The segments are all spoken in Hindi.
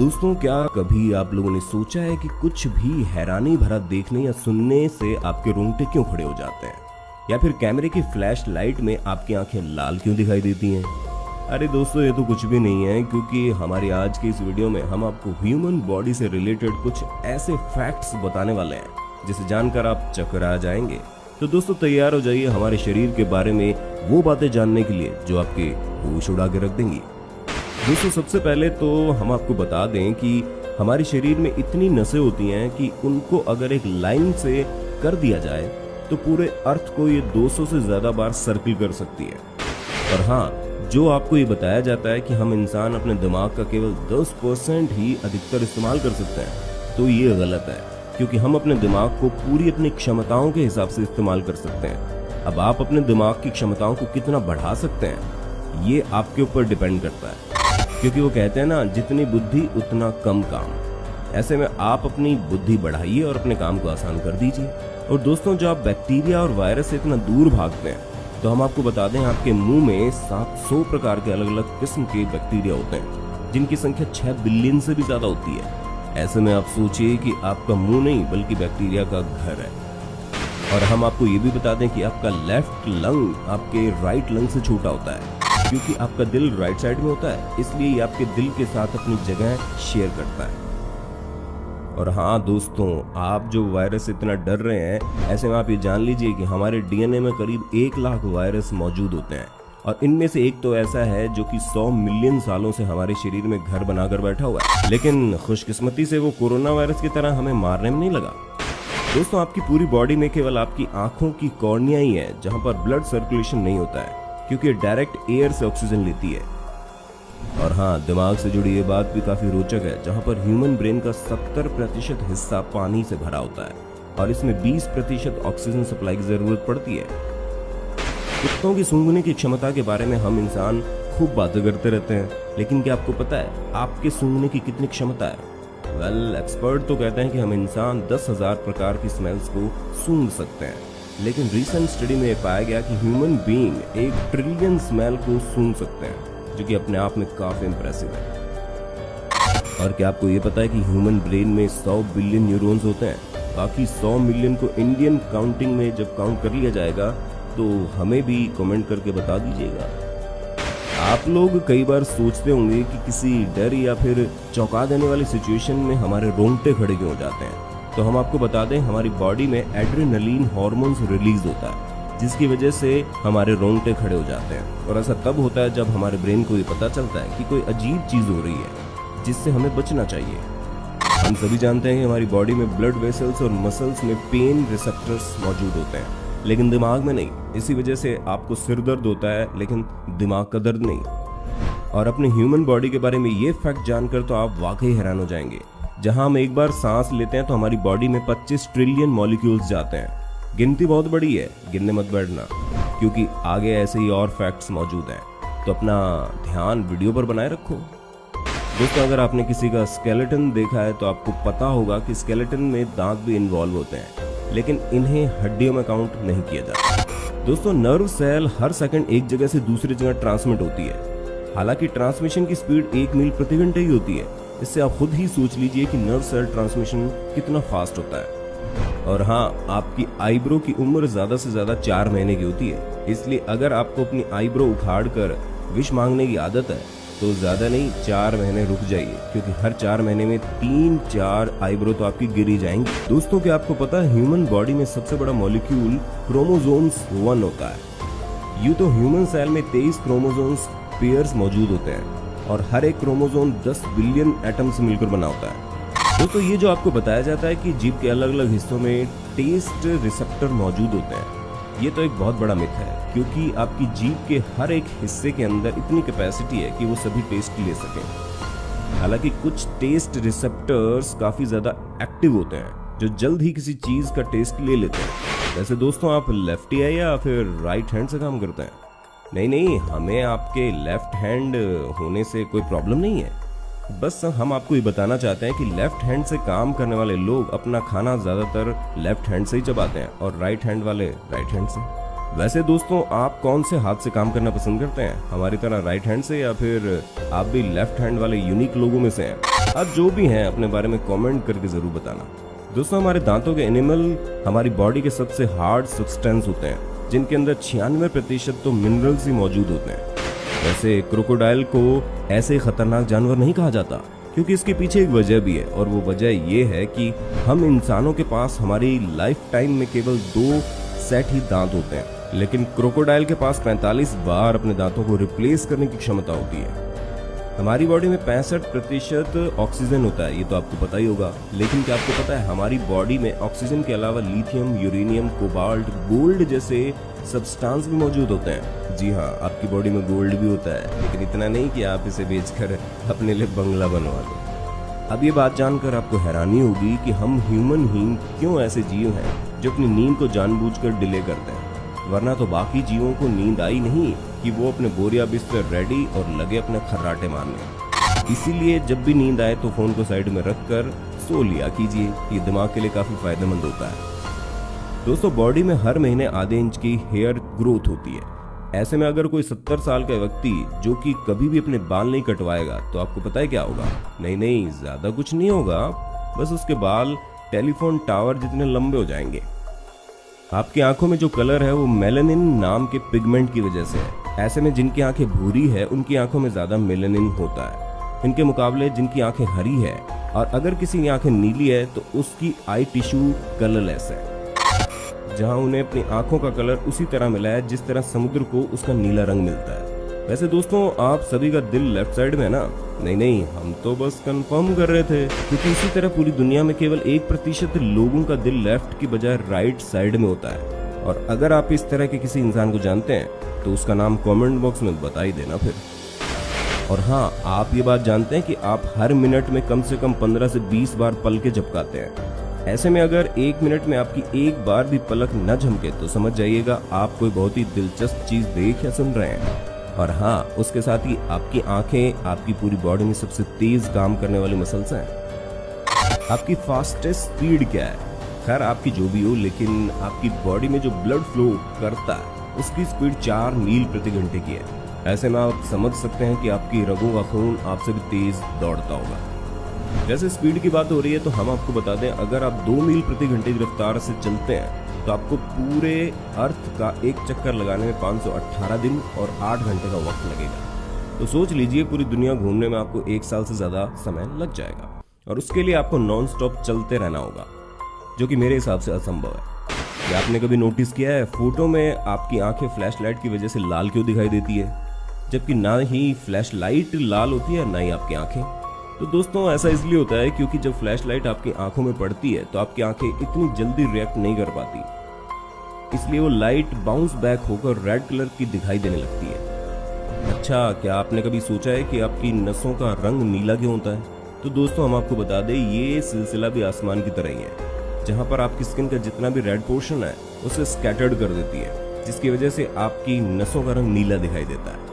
दोस्तों, क्या कभी आप लोगों ने सोचा है कि कुछ भी हैरानी भरा देखने या सुनने से आपके रोंगटे क्यों खड़े हो जाते हैं, या फिर कैमरे की फ्लैश लाइट में आपकी आंखें लाल क्यों दिखाई देती हैं? अरे दोस्तों, ये तो कुछ भी नहीं है, क्योंकि हमारी आज की इस वीडियो में हम आपको ह्यूमन बॉडी से रिलेटेड कुछ ऐसे फैक्ट्स बताने वाले हैं जिसे जानकर आप चकरा जाएंगे। तो दोस्तों, तैयार हो जाइए हमारे शरीर के बारे में वो बातें जानने के लिए जो आपके होश उड़ा के रख देंगी। दोस्तों, सबसे पहले तो हम आपको बता दें कि हमारे शरीर में इतनी नसें होती हैं कि उनको अगर एक लाइन से कर दिया जाए तो पूरे अर्थ को ये 200 से ज्यादा बार सर्किल कर सकती है। और हाँ, जो आपको ये बताया जाता है कि हम इंसान अपने दिमाग का केवल 10% ही अधिकतर इस्तेमाल कर सकते हैं, तो ये गलत है, क्योंकि हम अपने दिमाग को पूरी अपनी क्षमताओं के हिसाब से इस्तेमाल कर सकते हैं। अब आप अपने दिमाग की क्षमताओं को कितना बढ़ा सकते हैं, ये आपके ऊपर डिपेंड करता है, क्योंकि वो कहते हैं ना, जितनी बुद्धि उतना कम काम। ऐसे में आप अपनी बुद्धि बढ़ाइए और अपने काम को आसान कर दीजिए। और दोस्तों, जो आप बैक्टीरिया और वायरस से इतना दूर भागते हैं, तो हम आपको बता दें, आपके मुंह में 700 प्रकार के अलग अलग किस्म के बैक्टीरिया होते हैं, जिनकी संख्या 6 बिलियन से भी ज्यादा होती है। ऐसे में आप सोचिए कि आपका मुंह नहीं बल्कि बैक्टीरिया का घर है। और हम आपको ये भी बता दें कि आपका लेफ्ट लंग आपके राइट लंग से छोटा होता है, क्योंकि आपका दिल राइट साइड में होता है, इसलिए ये आपके दिल के साथ अपनी जगह शेयर करता है। और हाँ दोस्तों, आप जो वायरस से इतना डर रहे हैं, ऐसे में आप ये जान लीजिए कि हमारे डीएनए में करीब 1 लाख वायरस मौजूद होते हैं, और इनमें से एक तो ऐसा है जो कि 100 मिलियन सालों से हमारे शरीर में घर बनाकर बैठा हुआ है। लेकिन खुशकिस्मती से वो कोरोना वायरस की तरह हमें मारने में नहीं लगा। दोस्तों, आपकी पूरी बॉडी में केवल आपकी आंखों की कॉर्निया ही है जहां पर ब्लड सर्कुलेशन नहीं होता है, क्योंकि डायरेक्ट एयर से ऑक्सीजन लेती है। और हाँ, दिमाग से जुड़ी ये बात भी काफी रोचक है, जहां पर ह्यूमन ब्रेन का 70% हिस्सा पानी से भरा होता है, और इसमें 20% ऑक्सीजन सप्लाई की जरूरत पड़ती है। कुत्तों की सूंघने की क्षमता के बारे में हम इंसान खूब बातें करते रहते हैं, लेकिन क्या आपको पता है आपके सूंघने की कितनी क्षमता है? वेल, एक्सपर्ट तो कहते हैं कि हम इंसान 10,000 प्रकार की स्मेल्स को सूंघ सकते हैं, लेकिन रीसेंट स्टडी में पाया गया कि ह्यूमन बीइंग 1 ट्रिलियन स्मेल को सूंघ सकते हैं, जो कि अपने आप में काफी इंप्रेसिव है। और क्या आपको ये पता है कि ह्यूमन ब्रेन में 100 बिलियन न्यूरॉन्स होते हैं? बाकी 100 मिलियन को इंडियन काउंटिंग में जब काउंट कर लिया जाएगा तो हमें भी कमेंट करके बता दीजिएगा। आप लोग कई बार सोचते होंगे कि किसी डर या फिर चौंका देने वाली सिचुएशन में हमारे रोंगटे खड़े क्यों हो जाते हैं। तो हम आपको बता दें, हमारी बॉडी में एड्रेनलिन हार्मोन्स रिलीज होता है, जिसकी वजह से हमारे रोंगटे खड़े हो जाते हैं। और ऐसा तब होता है जब हमारे ब्रेन को ये पता चलता है कि कोई अजीब चीज हो रही है, जिससे हमें बचना चाहिए। हम सभी जानते हैं कि हमारी बॉडी में ब्लड वेसल्स और मसल्स में पेन रिसेप्टर्स मौजूद होते हैं, लेकिन दिमाग में नहीं। इसी वजह से आपको सिर दर्द होता है, लेकिन दिमाग का दर्द नहीं। और अपने ह्यूमन बॉडी के बारे में ये फैक्ट जानकर तो आप वाकई हैरान हो जाएंगे। जहां हम एक बार सांस लेते हैं तो हमारी बॉडी में 25 ट्रिलियन मॉलिक्यूल्स जाते हैं। गिनती बहुत बड़ी है, गिनने मत बैठना, क्योंकि आगे ऐसे ही और फैक्ट्स मौजूद हैं। तो अपना ध्यान वीडियो पर बनाए रखो। दोस्तों, अगर आपने किसी का स्केलेटन देखा है तो आपको पता होगा कि स्केलेटन में दांत भी इन्वॉल्व होते हैं, लेकिन इन्हें हड्डियों में काउंट नहीं किया जाता। दोस्तों, नर्व सेल हर सेकंड एक जगह से दूसरी जगह ट्रांसमिट होती है। हालांकि ट्रांसमिशन की स्पीड 1 मील प्रति घंटे ही होती है। इससे आप खुद ही सोच लीजिए कि नर्व सेल ट्रांसमिशन कितना फास्ट होता है। और हाँ, आपकी आईब्रो की उम्र ज्यादा से ज्यादा 4 महीने की होती है, इसलिए अगर आपको अपनी आईब्रो उखाड़ कर विश मांगने की आदत है तो ज्यादा नहीं, 4 महीने रुक जाइए, क्योंकि हर 4 महीने में 3-4 आईब्रो तो आपकी गिरी जाएंगी। दोस्तों, क्या आपको पता है ह्यूमन बॉडी में सबसे बड़ा मॉलिक्यूल क्रोमोसोम्स 1 होता है। यूं तो ह्यूमन सेल में 23 क्रोमोसोम्स पेयर्स मौजूद होते हैं, और हर एक क्रोमोसोम 10 बिलियन एटम से मिलकर बना होता है। दोस्तों, ये जो आपको बताया जाता है कि जीभ के अलग अलग हिस्सों में टेस्ट रिसेप्टर मौजूद होते हैं, ये तो एक बहुत बड़ा मिथ है, क्योंकि आपकी जीभ के हर एक हिस्से के अंदर इतनी कैपेसिटी है कि वो सभी टेस्ट ले सकें। हालांकि कुछ टेस्ट रिसेप्टर्स काफी ज्यादा एक्टिव होते हैं, जो जल्द ही किसी चीज का टेस्ट ले लेते हैं। वैसे दोस्तों, आप लेफ्टी है या फिर राइट हैंड से काम करते हैं? नहीं, हमें आपके लेफ्ट हैंड होने से कोई प्रॉब्लम नहीं है। बस हम आपको ये बताना चाहते हैं कि लेफ्ट हैंड से काम करने वाले लोग अपना खाना ज्यादातर लेफ्ट हैंड से ही चबाते हैं, और राइट हैंड वाले राइट हैंड से। वैसे दोस्तों, आप कौन से हाथ से काम करना पसंद करते हैं? हमारी तरह राइट हैंड से, या फिर आप भी लेफ्ट हैंड वाले यूनिक लोगों में से हैं? आप जो भी हैं अपने बारे में कमेंट करके जरूर बताना। दोस्तों, हमारे दांतों के एनिमल हमारी बॉडी के सबसे हार्ड सब्सटेंस होते हैं, जिनके अंदर 96% तो मिनरल्स ही मौजूद होते हैं। वैसे क्रोकोडाइल को ऐसे खतरनाक जानवर नहीं कहा जाता, क्योंकि इसके पीछे एक वजह भी है, और वो वजह ये है कि हम इंसानों के पास हमारी लाइफ टाइम में केवल 2 सेट ही दांत होते हैं, लेकिन क्रोकोडाइल के पास 45 बार अपने दांतों को रिप्लेस करने की क्षमता होती है। हमारी बॉडी में 65% ऑक्सीजन होता है, ये तो आपको पता ही होगा। लेकिन क्या आपको पता है हमारी बॉडी में ऑक्सीजन के अलावा लिथियम, यूरेनियम, कोबाल्ट, गोल्ड जैसे सब्सटेंस भी मौजूद होते हैं। जी हाँ, आपकी बॉडी में गोल्ड भी होता है, लेकिन इतना नहीं कि आप इसे बेचकर अपने लिए बंगला बनवा दो। अब ये बात जानकर आपको हैरानी होगी कि हम ह्यूमन ही क्यों ऐसे जीव हैं जो अपनी नींद को जानबूझकर डिले करते हैं, वरना तो बाकी जीवों को नींद आई नहीं कि वो अपने बोरिया बिस्तर रेडी और लगे अपने खर्राटे मारने। इसीलिए जब भी नींद आए तो फोन को साइड में रखकर सो लिया कीजिए, ये दिमाग के लिए काफी फायदेमंद होता है। दोस्तों, बॉडी में हर महीने आधे इंच की हेयर ग्रोथ होती है। ऐसे में अगर कोई 70 साल का व्यक्ति जो कि कभी भी अपने बाल नहीं कटवाएगा, तो आपको पता है क्या होगा? नहीं, ज्यादा कुछ नहीं होगा, बस उसके बाल टेलीफोन टावर जितने लंबे हो जाएंगे। आपकी आंखों में जो कलर है वो मेलानिन नाम के पिगमेंट की वजह से है। ऐसे में जिनकी आंखें भूरी है उनकी आंखों में ज्यादा मेलानिन होता है, इनके मुकाबले जिनकी आंखें हरी है, और अगर किसी की आंखें नीली है तो उसकी आई टिश्यू कलरलेस है, जहां उन्हें अपनी आंखों का कलर उसी तरह मिला है जिस तरह समुद्र को उसका नीला रंग मिलता है। वैसे दोस्तों, आप सभी का दिल लेफ्ट साइड में है ना? नहीं, हम तो बस कंफर्म कर रहे थे, क्योंकि इसी तरह पूरी दुनिया में केवल 1% लोगों का दिल लेफ्ट की बजाय राइट साइड में होता है। और अगर आप इस तरह के किसी इंसान को जानते हैं तो उसका नाम कमेंट बॉक्स में बता ही देना फिर। और हाँ, आप ये बात जानते हैं कि आप हर मिनट में कम से कम 15 से 20 बार पलकें झपकाते हैं। ऐसे में अगर 1 मिनट में आपकी एक बार भी पलक न झपके तो समझ जाइएगा आप कोई बहुत ही दिलचस्प चीज देख या सुन रहे हैं। और हाँ, उसके साथ ही आपकी आंखें आपकी पूरी बॉडी में सबसे तेज काम करने वाली मसल्स हैं। आपकी फास्टेस्ट स्पीड क्या है? खैर, आपकी जो भी हो, लेकिन आपकी बॉडी में जो ब्लड फ्लो करता है उसकी स्पीड 4 मील प्रति घंटे की है। ऐसे में आप समझ सकते हैं कि आपकी रगों का खून आपसे भी तेज दौड़ता होगा। जैसे स्पीड की बात हो रही है तो हम आपको बता दें, अगर आप 2 मील प्रति घंटे की रफ्तार से चलते हैं तो आपको पूरे अर्थ का एक चक्कर लगाने में 518 दिन और 8 घंटे का वक्त लगेगा। तो सोच लीजिए, पूरी दुनिया घूमने में आपको 1 साल से ज्यादा समय लग जाएगा, और उसके लिए आपको नॉन स्टॉप चलते रहना होगा, जो कि मेरे हिसाब से असंभव है। क्या आपने कभी नोटिस किया है फोटो में आपकी आंखें फ्लैश लाइट की वजह से लाल क्यों दिखाई देती है, जबकि ना ही फ्लैश लाइट लाल होती है ना ही आपकी आंखें? तो दोस्तों, ऐसा इसलिए होता है क्योंकि जब फ्लैश लाइट आपकी आंखों में पड़ती है तो आपकी आंखें इतनी जल्दी रिएक्ट नहीं कर पाती, इसलिए वो लाइट बाउंस बैक होकर रेड कलर की दिखाई देने लगती है। अच्छा, क्या आपने कभी सोचा है कि आपकी नसों का रंग नीला क्यों होता है? तो दोस्तों, हम आपको बता दें, ये सिलसिला भी आसमान की तरह ही है, जहां पर आपकी स्किन का जितना भी रेड पोर्शन है उसे स्कैटर्ड कर देती है, जिसकी वजह से आपकी नसों का रंग नीला दिखाई देता है।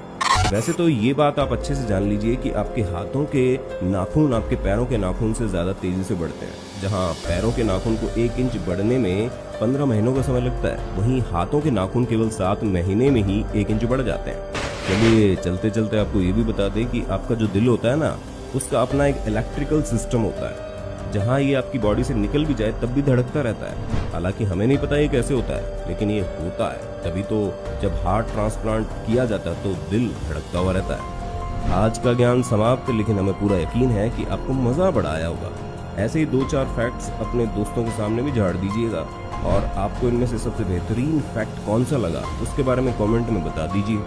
वैसे तो ये बात आप अच्छे से जान लीजिए कि आपके हाथों के नाखून आपके पैरों के नाखून से ज्यादा तेजी से बढ़ते हैं। जहां पैरों के नाखून को 1 इंच बढ़ने में 15 महीनों का समय लगता है, वहीं हाथों के नाखून केवल 7 महीने में ही 1 इंच बढ़ जाते हैं। चलिए, चलते चलते आपको ये भी बता दें कि आपका जो दिल होता है ना, उसका अपना एक इलेक्ट्रिकल सिस्टम होता है, जहां ये आपकी बॉडी से निकल भी जाए तब भी धड़कता रहता है। हालांकि हमें नहीं पता ये कैसे होता है, लेकिन ये होता है। तभी तो जब हार्ट ट्रांसप्लांट किया जाता है तो दिल धड़कता हुआ रहता है। आज का ज्ञान समाप्त, लेकिन हमें पूरा यकीन है कि आपको मजा बड़ा आया होगा। ऐसे ही 2-4 फैक्ट्स अपने दोस्तों के सामने भी झाड़ दीजिएगा, और आपको इनमें से सबसे बेहतरीन फैक्ट कौन सा लगा उसके बारे में कमेंट में बता दीजिए।